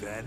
then.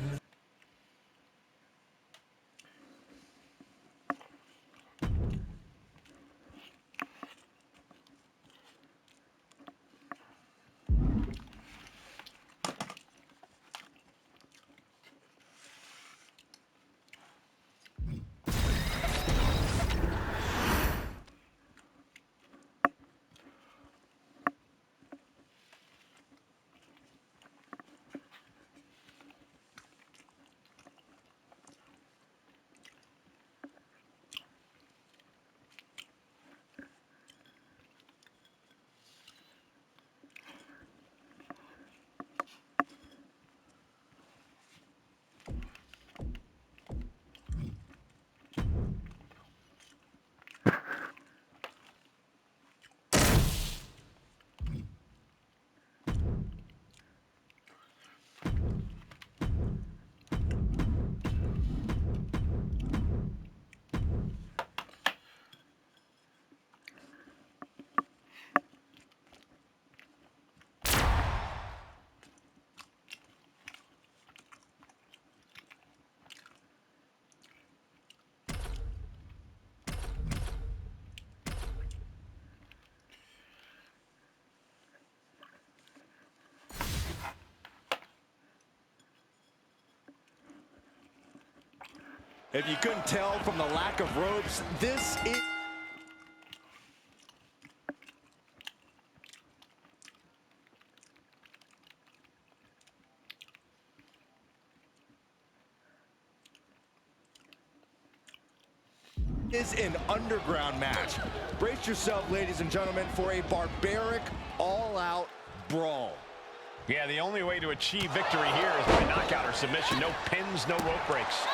If you couldn't tell from the lack of ropes, this is an underground match. Brace yourself, ladies and gentlemen, for a barbaric, all-out brawl. Yeah, the only way to achieve victory here is by knockout or submission. No pins, no rope breaks.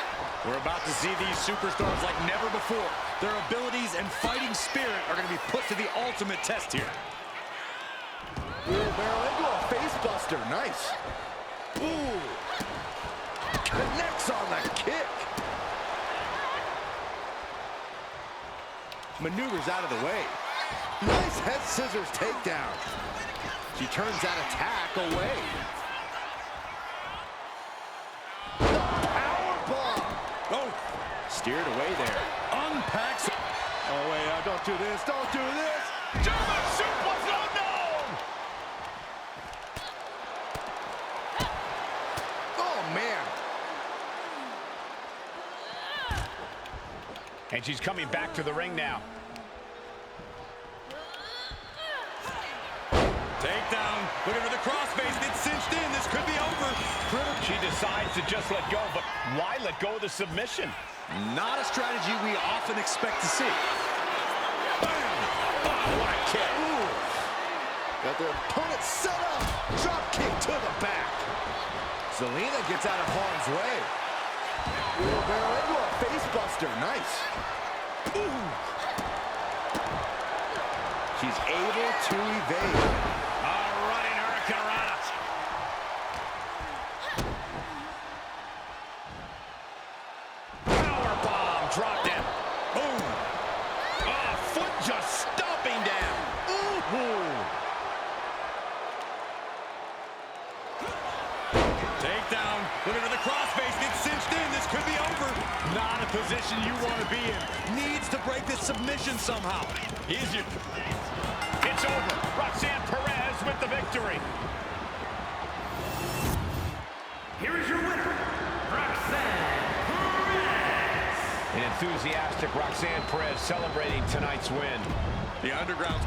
We're about to see these superstars like never before. Their abilities and fighting spirit are going to be put to the ultimate test here. Wheelbarrow into a face buster. Nice. Ooh. Connects on the kick. Maneuvers out of the way. Nice head scissors takedown. She turns that attack away. The power bomb. Oh, steered away there. Unpacks. Oh, wait, don't do this. Don't do this. German suplex, no! Oh, man. And she's coming back to the ring now. Takedown. Looking for the crossface. It's cinched in. This could be over. She decides to just let go, but why let go of the submission? Not a strategy we often expect to see. Bam! Oh, what a kick. Ooh. Got their opponent set up. Drop kick to the back. Zelina gets out of harm's way. Wheelbarrow into a face buster. Nice. Ooh. She's able to evade. Running hurricanrana. Power bomb dropped in. Boom. Foot just stomping down. Ooh. Takedown. Looking for the crossface. Gets cinched in. This could be over. Not a position you want to be in. Needs to break this submission somehow. Easier. It's over. Roxanne Perez with the victory. Here is your winner, Roxanne Perez. An enthusiastic Roxanne Perez celebrating tonight's win. The Underground.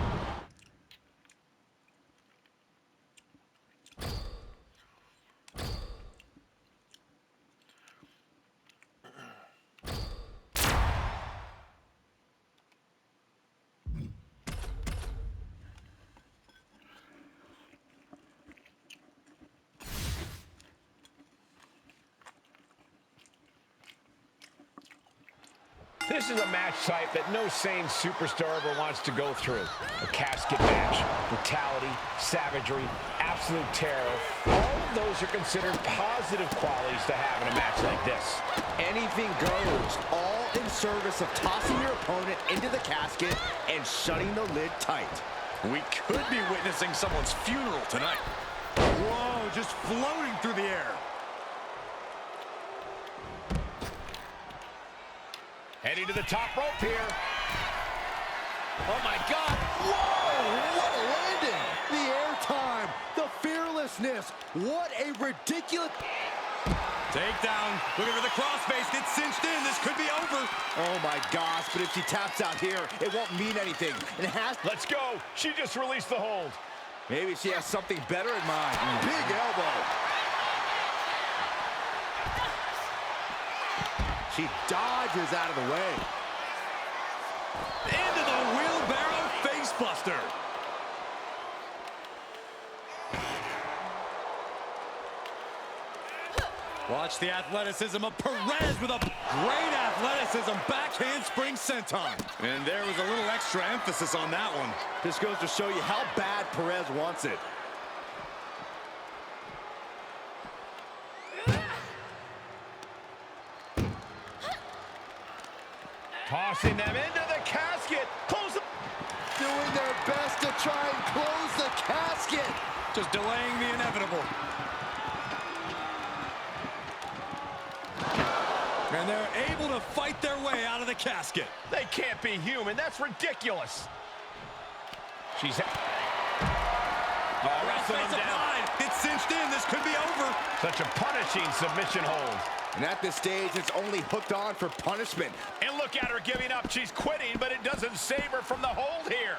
This is a match type that no sane superstar ever wants to go through. A casket match, brutality, savagery, absolute terror. All of those are considered positive qualities to have in a match like this. Anything goes, all in service of tossing your opponent into the casket and shutting the lid tight. We could be witnessing someone's funeral tonight. Whoa, just floating through the air. Heading to the top rope here. Oh my God! Whoa! What a landing! The airtime, the fearlessness. What a ridiculous... Takedown. Looking for the crossface. Gets cinched in. This could be over. Oh my gosh! But if she taps out here, it won't mean anything. And it has... Let's go. She just released the hold. Maybe she has something better in mind. Big elbow. She dodges out of the way. Into the wheelbarrow facebuster. Watch the athleticism of Perez with a great athleticism backhand spring senton. And there was a little extra emphasis on that one. This goes to show you how bad Perez wants it. Tossing them into the casket. Close the... Doing their best to try and close the casket. Just delaying the inevitable. And they're able to fight their way out of the casket. They can't be human. That's ridiculous. She's... wrestling him down. It's cinched in. This could be over. Such a punishing submission hold. And at this stage, it's only hooked on for punishment. And look at her giving up. She's quitting, but it doesn't save her from the hold here.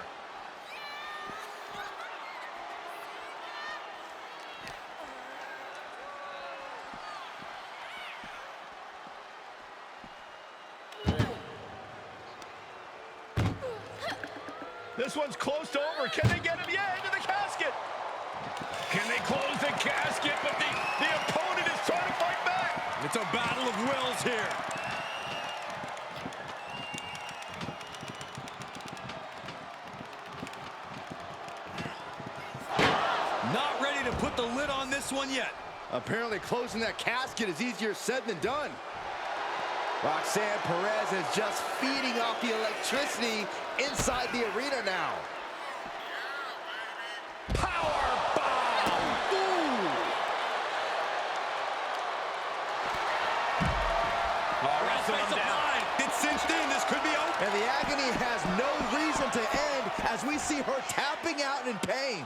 This one's close to over. Can they get him? Yeah, into the casket. Can they close the casket? But the opponent is trying to fight back. It's a battle of wills here. Not ready to put the lid on this one yet. Apparently closing that casket is easier said than done. Roxanne Perez is just feeding off the electricity inside the arena now. Power bomb! Ooh! Wrestling him down. It's cinched in. This could be over. And the agony has no reason to end as we see her tapping out in pain.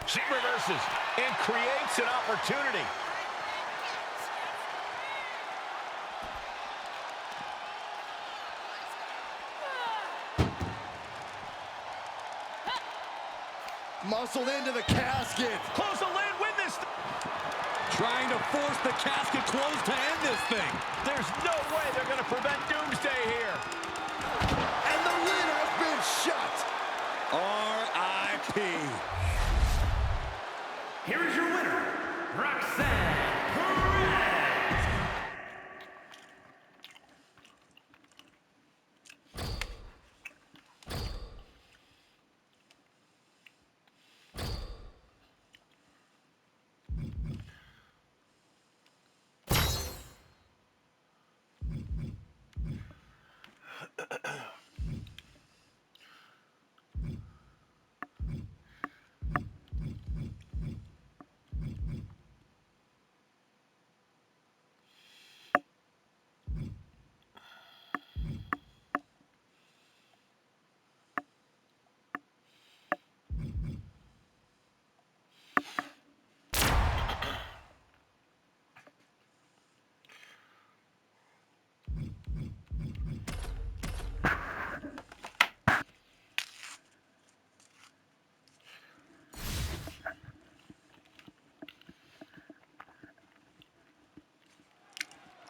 She reverses and creates an opportunity. Muscled into the casket. Close the lid, win this. Trying to force the casket closed to end this thing. There's no way they're going to prevent doomsday here. And the lid has been shut. R.I.P. Here is your winner, Roxanne Perez.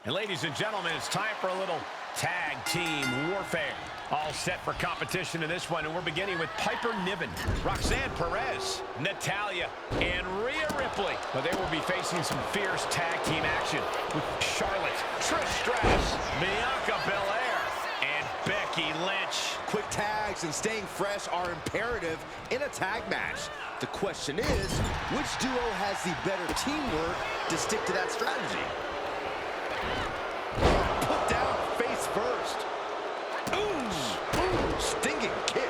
And ladies and gentlemen, it's time for a little tag team warfare. All set for competition in this one, and we're beginning with Piper Niven, Roxanne Perez, Natalya, and Rhea Ripley. But they will be facing some fierce tag team action with Charlotte, Trish Stratus, Bianca Belair, and Becky Lynch. Quick tags and staying fresh are imperative in a tag match. The question is, which duo has the better teamwork to stick to that strategy? Put down face first. Ooh, stinging kick.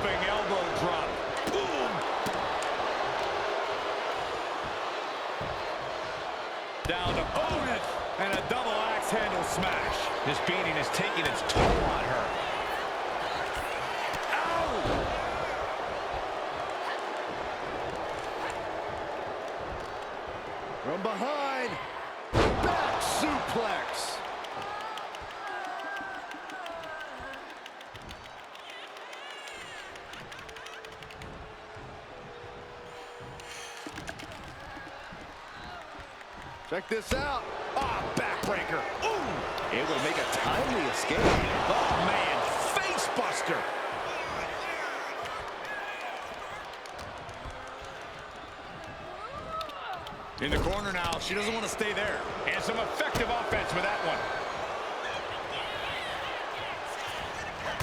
jumping elbow drop. Boom. Down to opponent. And a double axe handle smash. This beating is taking its toll on her. Ow! From behind, back suplex. Check this out. Ah, backbreaker. Ooh! Able to make a timely escape. Oh, man. Face buster. In the corner now. She doesn't want to stay there. And some effective offense with that one.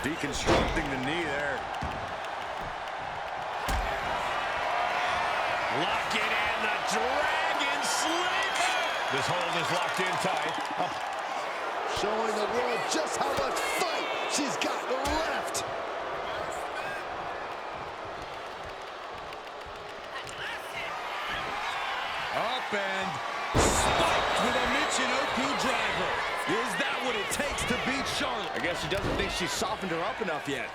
Deconstructing the knee there. Lock it in. The dragon sleeper. This hold is locked in tight. Oh. Showing the world just how much fight she's got left. Up and spiked with a Michinoku driver. Is that what it takes to beat Charlotte? I guess she doesn't think she's softened her up enough yet.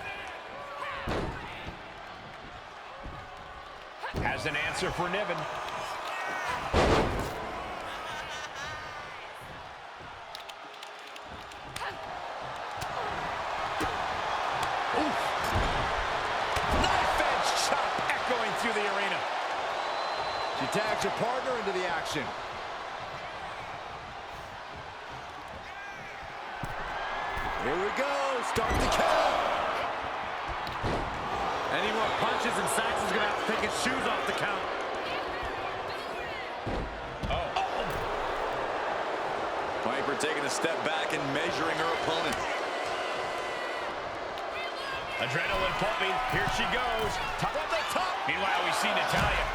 Has an answer for Niven. Knife-edge chop echoing through the arena. She tags her partner into the action. Here we go. Start the count. Any more punches and Saxon's going to have to take his shoes off the count. Piper taking a step back and measuring her opponent. Adrenaline pumping. Here she goes. Top of the top. Meanwhile, we see Natalya.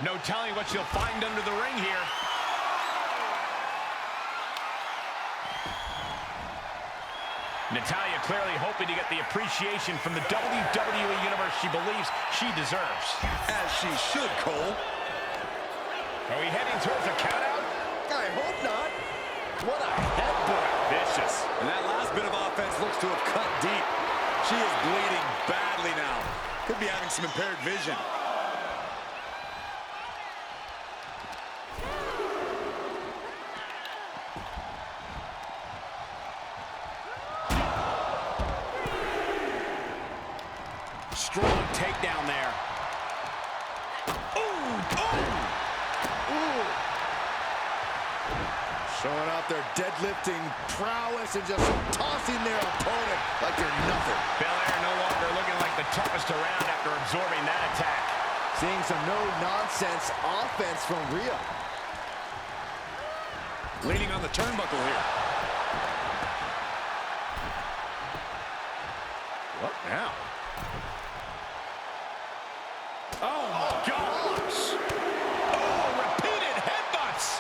No telling what she'll find under the ring here. Natalya clearly hoping to get the appreciation from the WWE Universe she believes she deserves. As she should, Cole. Are we heading towards a countout? I hope not. What a headbutt. Vicious. And that last bit of offense looks to have cut deep. She is bleeding badly now. Could be having some impaired vision. Strong takedown there. Showing out their deadlifting prowess and just tossing their opponent like they're nothing. Belair no longer looking like the toughest around after absorbing that attack. Seeing some no-nonsense offense from Rhea. Leaning on the turnbuckle here. What now? Oh, my gosh. Oh, repeated headbutts.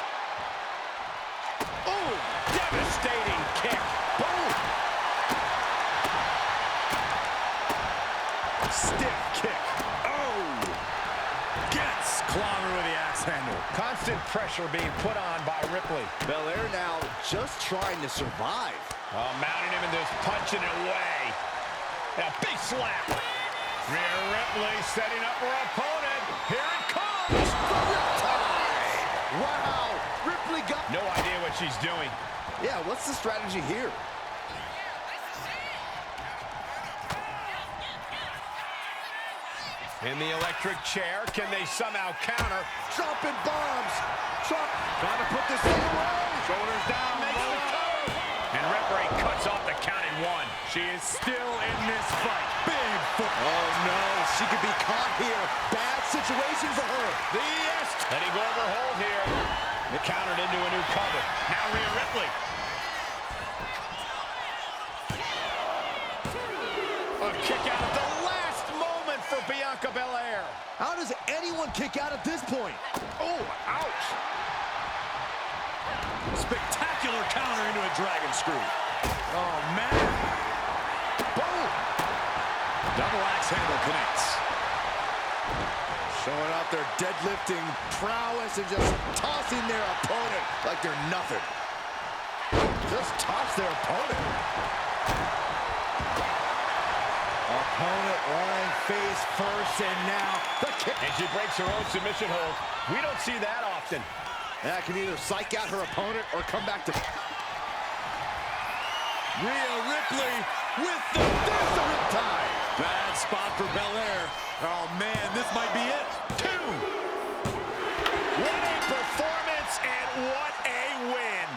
Oh, devastating kick. Boom. Stiff kick. Oh. Gets clobbered with the axe handle. Constant pressure being put on by Ripley. Belair now just trying to survive. Oh, mounting him and just punching it away. A big slap. Rhea Ripley setting up her opponent. Here it comes. Wow, Ripley got... No idea what she's doing. Yeah, what's the strategy here? In the electric chair, can they somehow counter? Dropping bombs. Trying to put this thing away. Shoulders down, makes the cover. And referee cuts off the count in one. She is still in this fight. Big foot. Oh, no. She could be caught here. Bad situation for her. Yes. Letting go of her hold here. They countered into a new cover. Now Rhea Ripley. kick out at the last moment for Bianca Belair. How does anyone kick out at this point? Oh, ouch. Spectacular counter into a dragon screw. Oh, man. Boom! Double axe handle connects. Showing off their deadlifting prowess and just tossing their opponent like they're nothing. Just toss their opponent. Opponent lying face first, and now the kick. And she breaks her own submission hold. We don't see that often. That can either psych out her opponent or come back to... Rhea Ripley with the Time. bad spot for Belair. Oh, man, this might be it. 2. What a performance and what a win.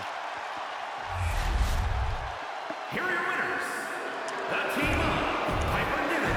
Here are your winners, the team of Piper Niven.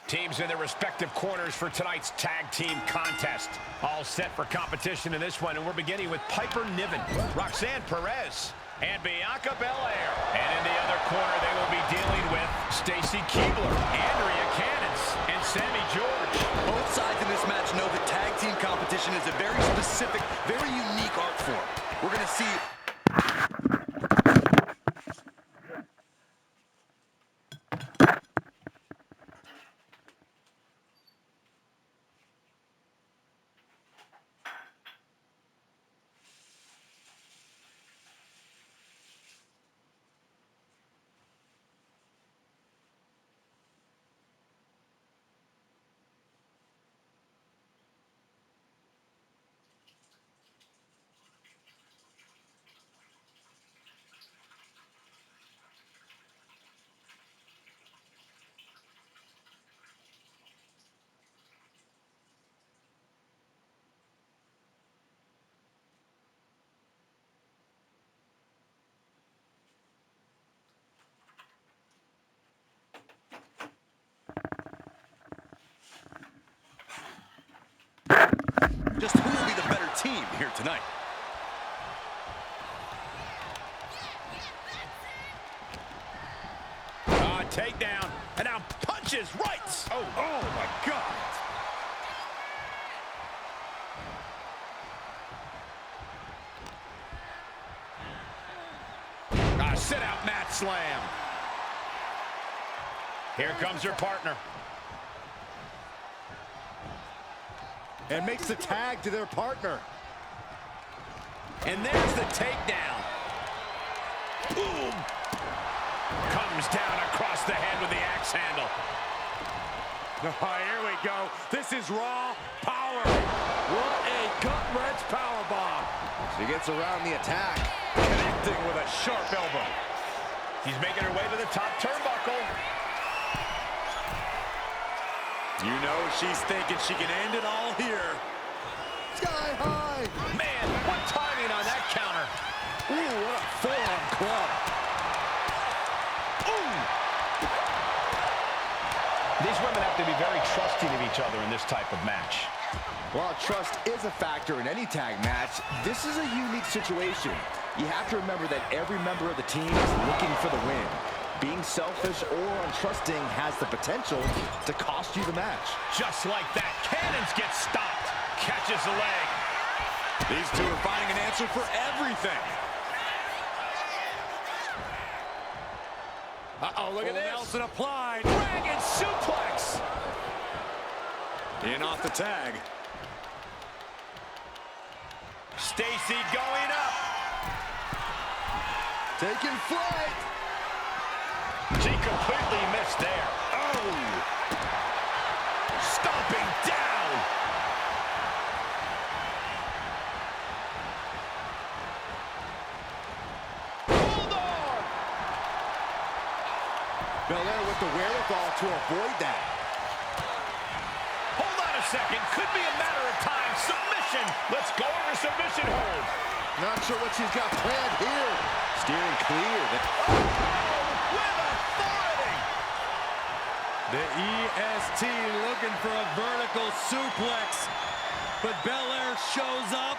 Teams in their respective corners for tonight's tag team contest. All set for competition in this one, and we're beginning with Piper Niven, Roxanne Perez, and Bianca Belair. And in the other corner, they will be dealing with Stacy Keibler, Andrea Cannons, and Sammy George. Both sides in this match know that tag team competition is a very specific, very unique art form. We're going to see... Just who will be the better team here tonight? Takedown, and now punches right. Oh my God. Sit out mat slam. Here comes her partner. And makes the tag to their partner. And there's the takedown. Boom. Comes down across the head with the axe handle. Here we go. This is raw power. What a gut-wrench powerbomb. She gets around the attack, Connecting with a sharp elbow. She's making her way to the top turnbuckle. You know she's thinking she can end it all here. sky high. Man, what timing on that counter. Ooh, what a forearm club. These women have to be very trusting of each other in this type of match. While trust is a factor in any tag match, this is a unique situation. You have to remember that every member of the team is looking for the win. Being selfish or untrusting has the potential to cost you the match. Just like that, Cannons gets stopped. Catches the leg. These two are finding an answer for everything. Uh-oh, look at this. Nelson applied. Dragon suplex. In off the tag. Stacy going up. Taking flight. She completely missed there. Oh! Stop. Belair with the wherewithal to avoid that. Hold on a second. Could be a matter of time. Submission. Let's go over submission hold. Not sure what she's got planned here. Steering clear. Oh, with authority. The EST looking for a vertical suplex. But Belair shows up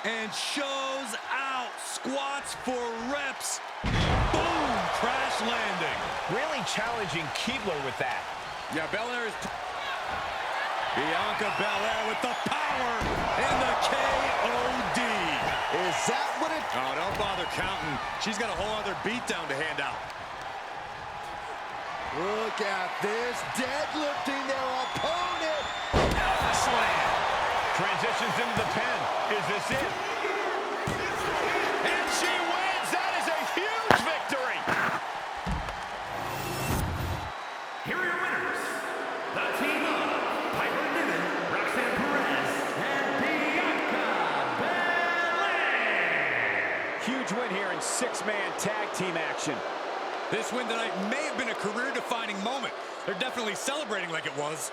and shows out. Squats for reps. Boom! Crash landing. Really challenging Keebler with that. Yeah, Belair is... Bianca Belair with the power and the KOD. Is that what it... Oh, don't bother counting. She's got a whole other beatdown to hand out. Look at this. Deadlifting their opponent. Slam. Transitions into the pin. Is this it? And she wins. That is a huge victory. Here are your winners. The team of Piper Niven, Roxanne Perez, and Bianca Belair. Huge win here in six-man tag team action. This win tonight may have been a career-defining moment. They're definitely celebrating like it was.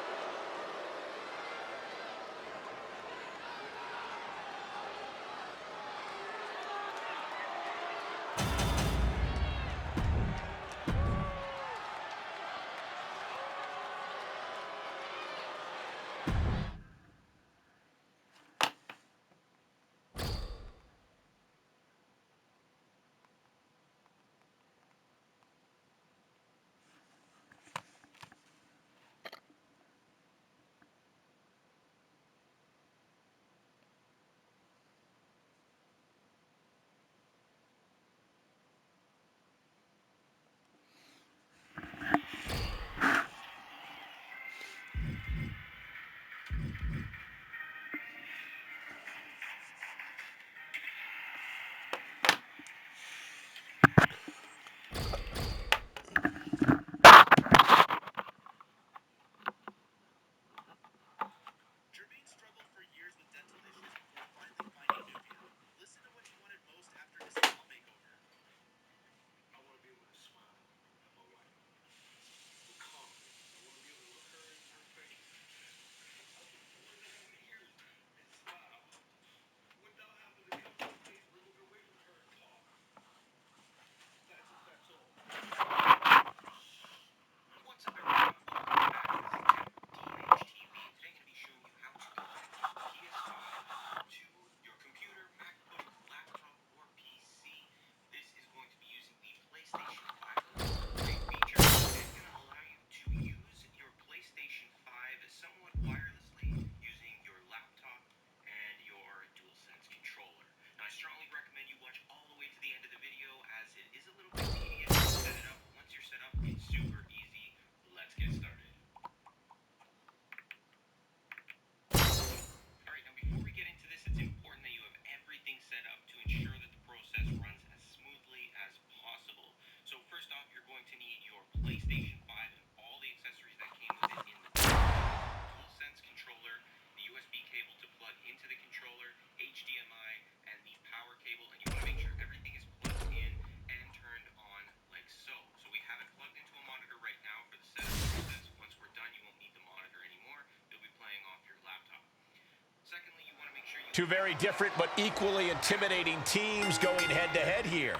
Two very different but equally intimidating teams going head-to-head here.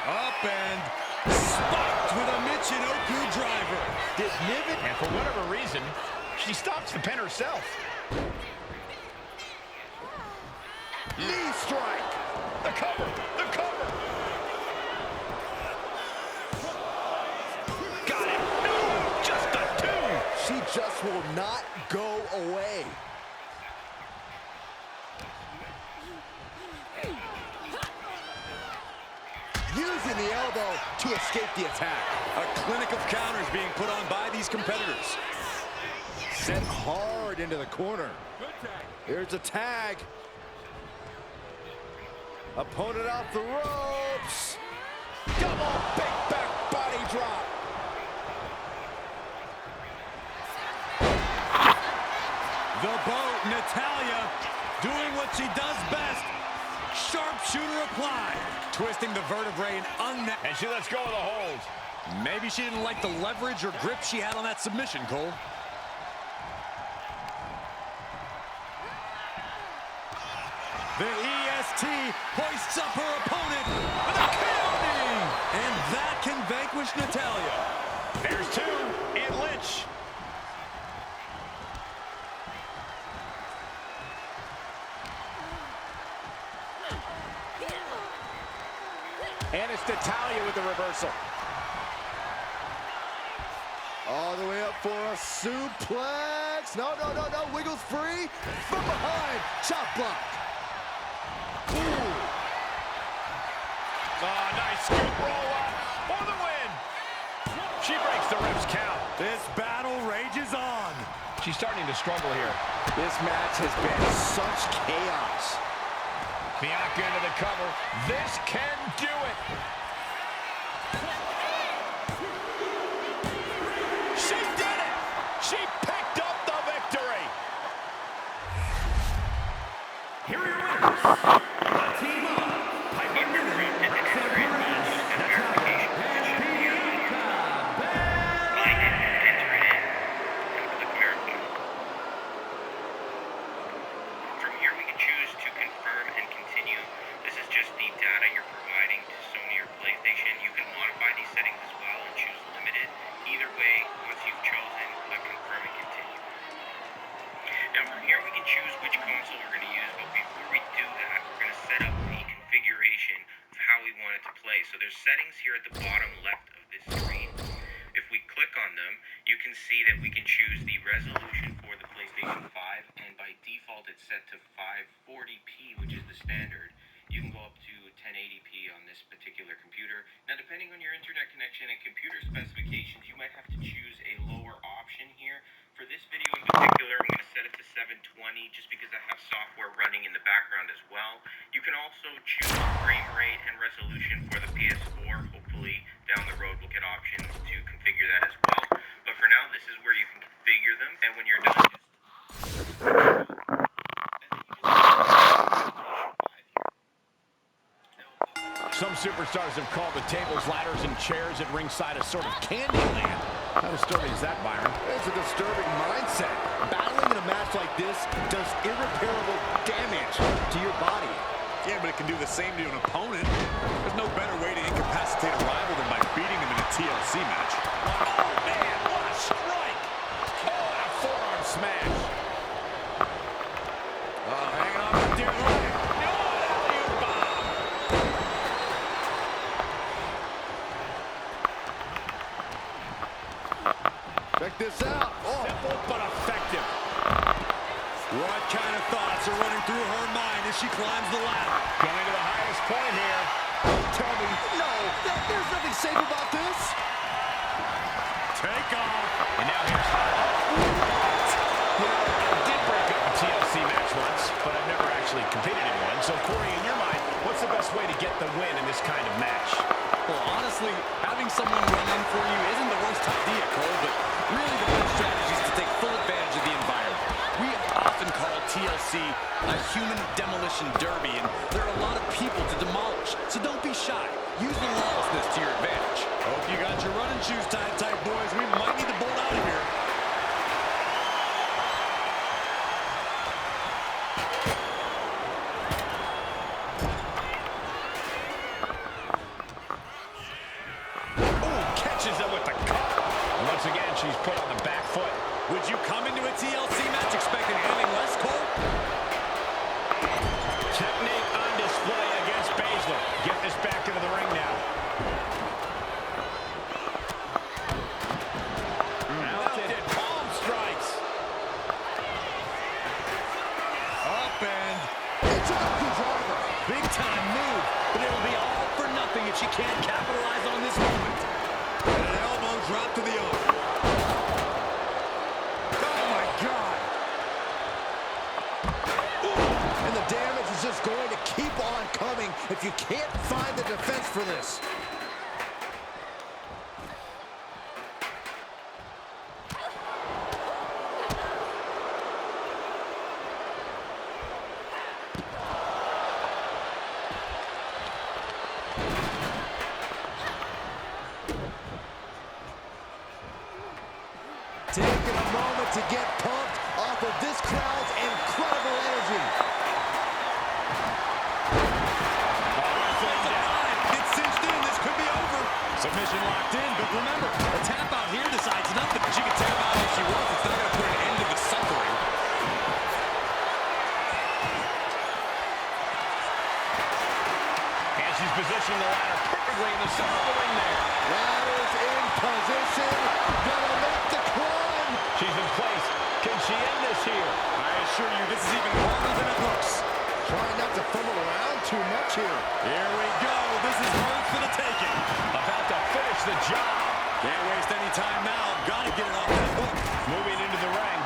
Up and spiked with a Michinoku driver. Did Niven, and for whatever reason, she stops the pin herself. Knee strike. The cover. The cover. Got it. No, just a two. She just will not go away. Using the elbow to escape the attack. A clinic of counters being put on by these competitors. Sent hard into the corner. Here's a tag. Opponent off the ropes. Double big back body drop. The boat, Natalya, doing what she does best. Sharpshooter applied. Twisting the vertebrae and And she lets go of the hold. Maybe she didn't like the leverage or grip she had on that submission, Cole. The EST hoists up her opponent with a KO. And that can vanquish Natalya. There's two in Lynch. And it's Natalya with the reversal. All the way up for a suplex. No, no, no, no. Wiggles free. From behind. Chop block. Ooh. Oh, nice scoop roll up for the win. She breaks the ref's count. This battle rages on. She's starting to struggle here. This match has been such chaos. Bianca into the cover. This can do it. She did it. She picked up the victory. Here are your winners. The team of Piper Niven, Roxanne Perez, Natalya, and Bianca Belair. From here, we can choose to confirm and continue. This is just the data you're providing to Sony or PlayStation. You can modify these settings as well and choose limited. Either way, once you've chosen, confirm and continue. Now from here, we can choose which console we're going to use, but before we do that, we're going to set up the configuration of how we want it to play. So there's settings here at the bottom left of this screen. If we click on them, you can see that we can choose the resolution for the PlayStation 5, and by default it's set to 540p, which is the standard. You can go up to 1080p on this particular computer. Now, depending on your internet connection and computer specifications, you might have to choose a lower option here. For this video in particular, I'm going to set it to 720 just because I have software running in the background as well. You can also choose frame rate and resolution for the PS4. Hopefully, down the road, we'll get options to configure that as well. But for now, this is where you can configure them. And when you're done, Some superstars have called the tables, ladders, and chairs at ringside a sort of candy land. How disturbing is that, Byron? It's a disturbing mindset. Battling in a match like this does irreparable damage to your body. Yeah, but it can do the same to an opponent. There's no better way to incapacitate a rival than by beating him in a TLC match. Oh, man, what a strike! Oh, and a forearm smash. Oh, hanging on for dear life. Check this out. Oh. Simple but effective. What kind of thoughts are running through her mind as she climbs the ladder? Going to the highest point here. Don't tell me. No, there's nothing safe about this. Take off. And now here's Holly. You know, I did break up a TLC match once, but I've never actually competed in one. So, Corey, in your mind, what's the best way to get the win in this kind of match? Well, honestly, having someone run in for you isn't the worst idea, Cole, but really the best strategy is to take full advantage of the environment. We often call TLC a human demolition derby, and there are a lot of people to demolish. So don't be shy. Use the lawlessness to your advantage. Hope you got your running shoes tied tight, boys. We might need to bolt out of here. Once again, she's put on the back foot. Would you come into a TLC match expecting anything less, Cole? Technique on display against Baszler. Get this back into the ring now. Mounted palm strikes. Up and It's a knuckle driver. big time move, but it'll be all for nothing if she can't capitalize on this moment. And an elbow drop to the arm. Oh my God! And the damage is just going to keep on coming if you can't find the defense for this. a moment to get pumped off of this crowd's incredible energy. It's cinched in. This could be over. Submission locked in, but remember, a tap out here decides nothing. She can tap out if she wants. It's not going to put an end to the suffering. And she's positioning the ladder perfectly in the center of the ring there. Ladder's in position. Gonna make the climb. She's in place. Can she end this here? I assure you, this is even harder than it looks. Trying not to fumble around too much here. Here we go. This is hers for the taking. About to finish the job. Can't waste any time now. Gotta get it off that hook. Moving into the ring.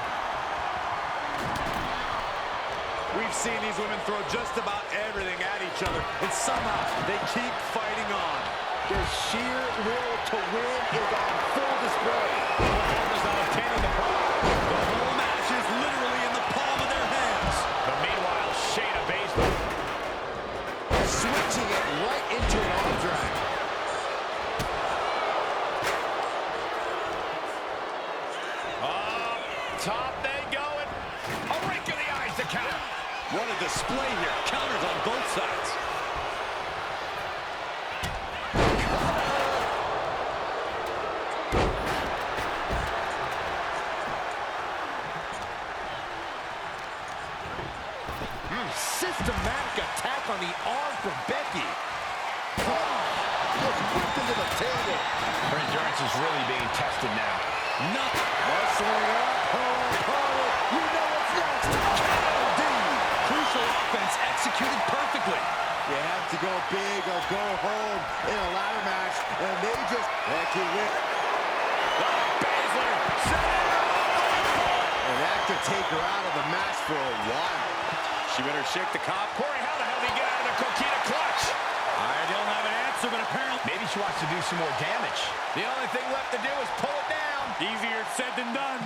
We've seen these women throw just about everything at each other, and somehow they keep fighting on. Their sheer will to win is on full display. Oklahoma's not obtaining the prize. The whole match is literally in the palm of their hands. But meanwhile, Shayna Baszler Switching it right into an arm drag. up top they go, and a rake in the eyes to count. What a display here. Counters on both sides. Systematic attack on the arm from Becky. Just whipped into the table. Her endurance is really being tested now. Nothing. Muscling up. Power. You know what's next. KOD. Crucial offense executed perfectly. You have to go big or go home in a ladder match, and they just Becky win. Baszler set it up. And that could take her out of the match for a while. She better shake the cop. Corey, how the hell did he get out of the Coquina clutch? I don't have an answer, but apparently Maybe she wants to do some more damage. The only thing left to do is pull it down. easier said than done.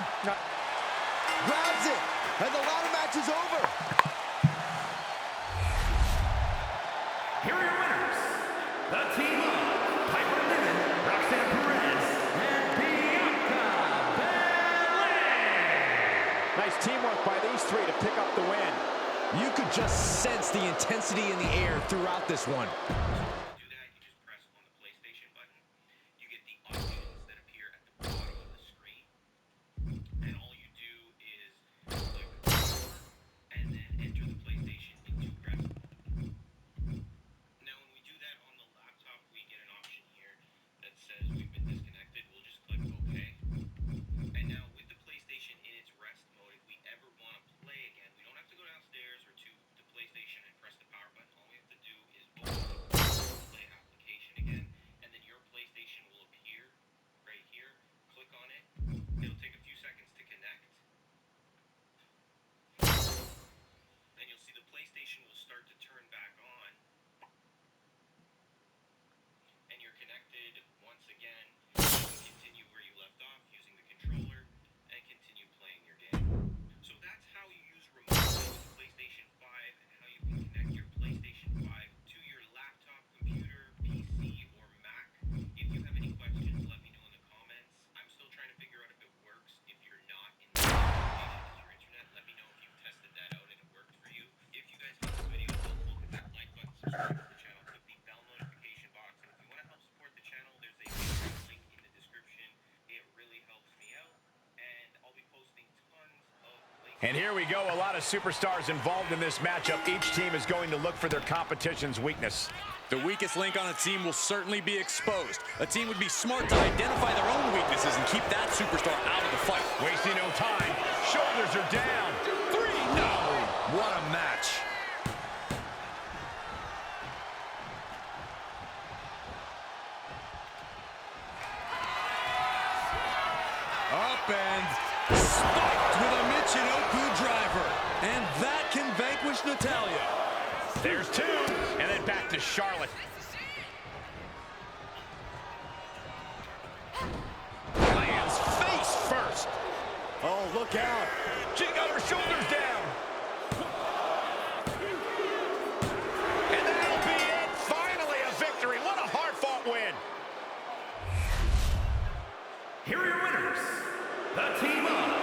Grabs it, and the ladder match is over. Here are your winners. The team of Piper Niven, Roxanne Perez, and Bianca Belair. Nice teamwork by these three to pick up the win. You could just sense the intensity in the air throughout this one. Do that, you just press on the PlayStation button. You get the options that appear at the bottom of the screen. And all you do is click and then enter the PlayStation into press. Now when we do that on the laptop, we get an option here that says we've been disconnected. We'll just click OK. And now with the PlayStation in its rest mode, if we ever want to play again, we don't have to go downstairs or to the PlayStation and press the power button. All we have to do is open the play application again, and then your PlayStation will appear right here. Click on it. It'll take a few seconds to connect. Then you'll see the PlayStation will start to turn back on. And you're connected once again. You can continue where you left off using the controller and continue playing your game. So that's how you use remote play with the PlayStation 5 and how you can connect your PlayStation 5 to your laptop, computer, PC, or Mac. If you have any questions, let me know in the comments. I'm still trying to figure out if it works. If you're not in the same location as your internet, let me know if you've tested that out and it worked for you. If you guys found this video helpful, hit that like button, subscribe to the channel, click the bell notification box, and if you want to help support the channel, there's a link in the description. It really helps me out, and I'll be posting tons of places. And here we go, a lot of superstars involved in this matchup. Each team is going to look for their competition's weakness. The weakest link on a team will certainly be exposed. A team would be smart to identify their own weaknesses and keep that superstar out of the fight. Wasting no time. Shoulders are down. 3, no! What a match. Up and spiked with a Michinoku driver. And that can vanquish Natalya. There's 2, and then back to Charlotte. Lands face first. Oh, look out. She got her shoulders down. And that'll be it. Finally a victory. What a hard-fought win. Here are your winners. The team of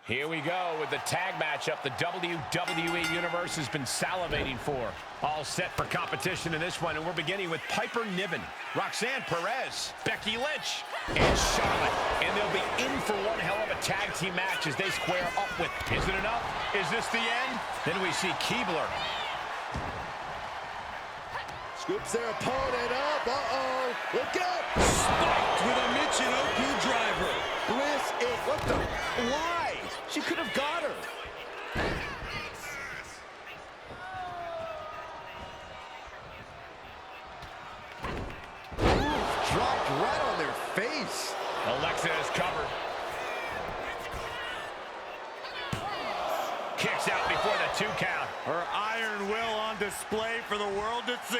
Here we go with the tag matchup the WWE Universe has been salivating for. All set for competition in this one, and we're beginning with Piper Niven, Roxanne Perez, Becky Lynch, and Charlotte. And they'll be in for one hell of a tag team match as they square up with, is it enough? Is this the end? Then we see Keebler. Scoops their opponent up. Uh-oh. Look out. Spiked with a Michinoku driver. Bliss is, what the, why? She could have got her. Ooh, dropped right on their face. Alexa is covered. Kicks out before the 2 count. Her iron will on display for the world to see.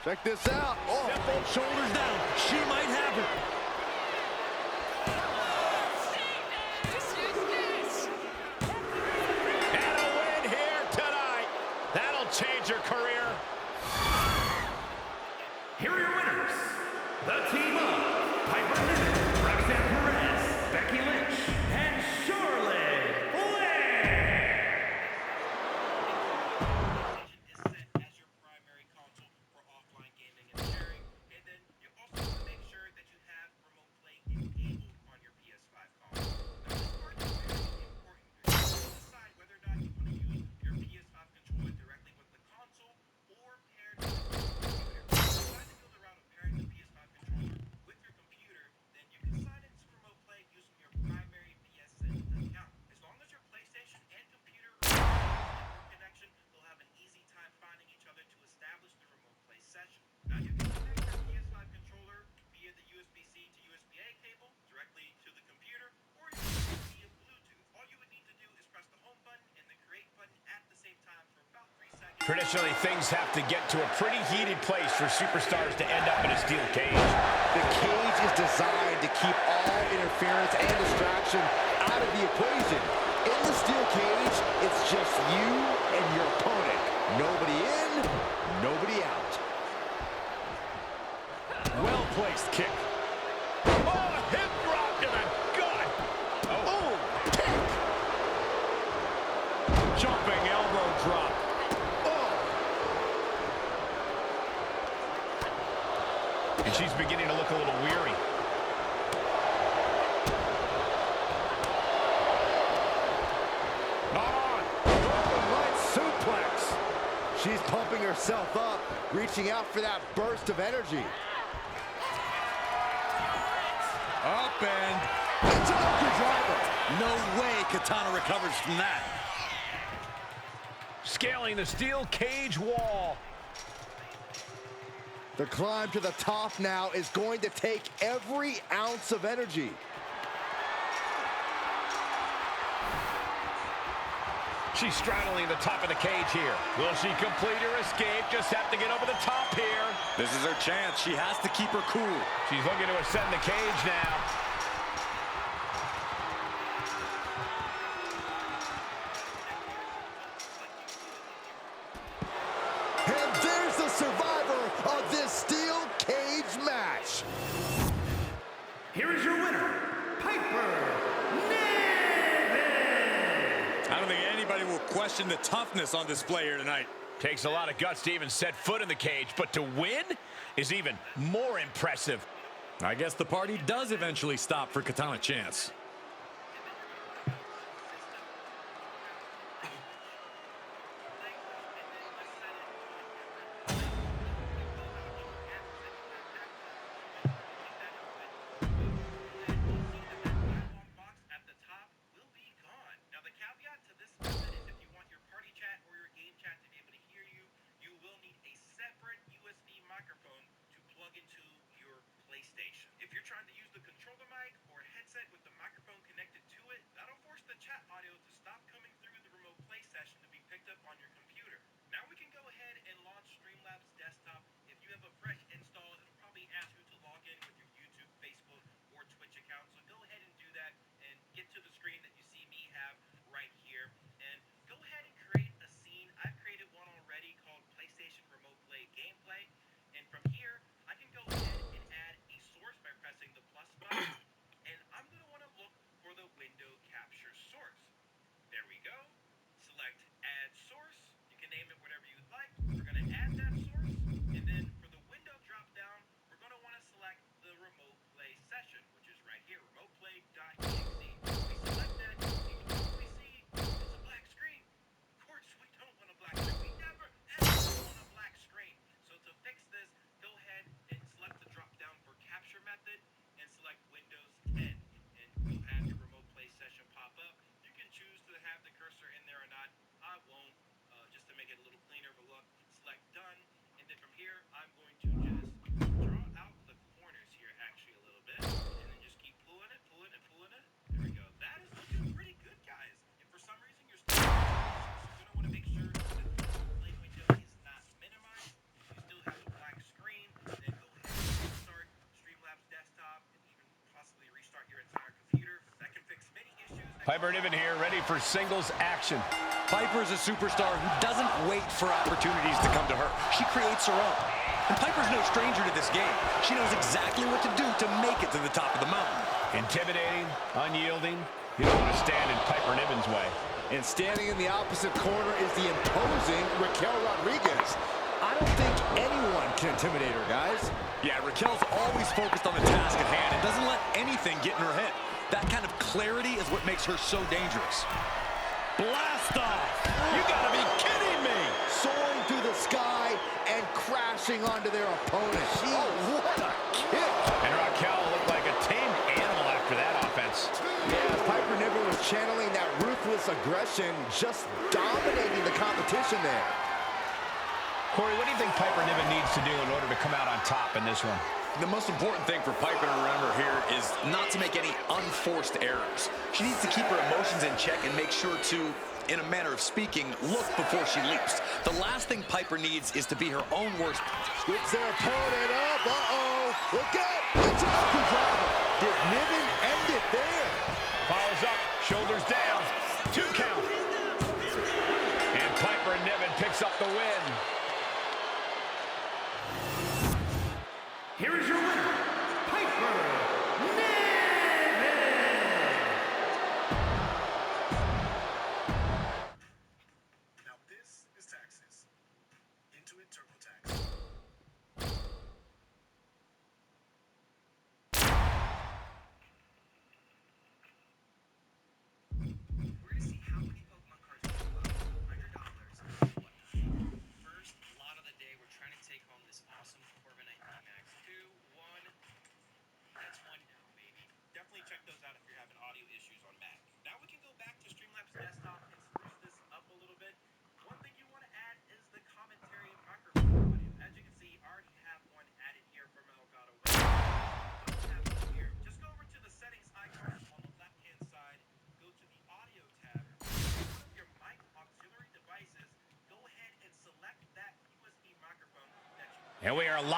Check this out. Oh, Step both shoulders down. She might have it. And a win here tonight. That'll change her career. Here are your winners. The team of Piper Niven, Roxanne Perez, Becky Lynch, and Charlotte Flair. Is set as your primary console for offline gaming and sharing, and then you also want to make sure that you have remote play enabled on your PS5 console. Now, this part is very important. You have to decide whether or not you want to use your PS5 controller directly with the console or paired with the computer. If you decide to go the route of pairing the PS5 controller with your computer, then you can sign into remote play using your primary PSN account. As long as your PlayStation and computer are on a network connection, they'll have an easy time finding each other to establish the remote play session. Now you can connect your PS5 controller via the USB-C to USB-A cable directly to the computer, or you can use it via Bluetooth. All you would need to do is press the home button and the create button at the same time for about 3 seconds. Traditionally, things have to get to a pretty heated place for superstars to end up in a steel cage. The cage is designed to keep all interference and distraction out of the equation. In the steel cage, it's just you and your opponent. Nobody in, nobody out. Well-placed kick. Oh, hip drop to the gut. Oh, kick. Jumping elbow drop. Oh, And she's beginning to look a little weary. Northern Light suplex. She's pumping herself up, reaching out for that burst of energy. Up and Michinoku driver. no way Katana recovers from that. Scaling the steel cage wall. The climb to the top now is going to take every ounce of energy. She's straddling the top of the cage here. Will she complete her escape? Just have to get over the top here. This is her chance. She has to keep her cool. She's looking to ascend the cage now. And there's the survivor of this steel cage match. Here is your winner, Piper Niven. I don't think anybody will question the toughness on display here tonight. Takes a lot of guts to even set foot in the cage, but to win is even more impressive. I guess the party does eventually stop for Katana Chance. Box at the top will be gone. Now the caveat to this method is if you want your party chat or your game chat to be able to hear you, you will need a separate USB microphone to plug into your PlayStation. If you're trying to use the controller mic or headset with the microphone connected to it, that'll force the chat audio to stop coming through the remote play session to be picked up on your computer. Now we can go ahead and launch Streamlabs Desktop. If you have a fresh install, it'll probably ask you to log in with your YouTube, Facebook, or Twitch account. So go ahead and do that and get to the screen that you see me have right here. And go ahead and create a scene. I've created one already called PlayStation Remote Play Gameplay. And from here, I can go ahead and add a source by pressing the plus button. And then for the window drop down, we're going to want to select the remote play session, which is right here, remoteplay.exe. We select that, and you probably see it's a black screen. Of course, we don't want a black screen. We never, ever want a black screen. So to fix this, go ahead and select the drop down for capture method and select Windows 10. And you'll have your remote play session pop up. You can choose to have the cursor in there or not. I won't, just to make it a little cleaner of a look. Select done. And then from here, I'm going to just draw out the corners here actually a little bit. And then just keep pulling it, pulling it, pulling it. There we go. That is looking pretty good, guys. If for some reason you're still going to want to make sure that the play window is not minimized. You still have a black screen. Then go ahead and restart Streamlabs desktop and even possibly restart your entire computer. That can fix many issues. Piper Niven here, ready for singles action. Piper is a superstar who doesn't wait for opportunities to come to her. She creates her own. And Piper's no stranger to this game. She knows exactly what to do to make it to the top of the mountain. Intimidating, unyielding. You don't want to stand in Piper Niven's way. And standing in the opposite corner is the imposing Raquel Rodriguez. I don't think anyone can intimidate her, guys. Yeah, Raquel's always focused on the task at hand and doesn't let anything get in her head. That kind of clarity is what makes her so dangerous. Blast off! You gotta be kidding me! Soaring through the sky and crashing onto their opponent. Oh, what a kick! And Raquel looked like a tamed animal after that offense. Yeah, Piper Niven was channeling that ruthless aggression, just dominating the competition there. Corey, what do you think Piper Niven needs to do in order to come out on top in this one? The most important thing for Piper to remember here is not to make any unforced errors. She needs to keep her emotions in check and make sure to, in a manner of speaking, look before she leaps. The last thing Piper needs is to be her own worst. Splits their opponent up. Uh-oh. Look out. It's a driver. Did Niven end it there? Follows up, shoulders down, 2 count. And Piper Niven picks up the win. Here is your winner, Piper Niven! Now this is Texas. Intuit TurboTax. We're going to see how many Pokemon cards we can buy. $100. First lot of the day, we're trying to take home this awesome Corviknight VMAX 2, 1. That's one down, baby. Definitely check those out if you're having audio issues on Mac. Now we can go back to Streamlabs desktop and spruce this up a little bit. One thing you want to add is the commentary microphone audio. As you can see, I already have one added here from Elgato. Don't have one here. Just go over to the settings icon on the left-hand side. Go to the audio tab. One of your mic auxiliary devices. Go ahead and select that USB microphone that you And we are live.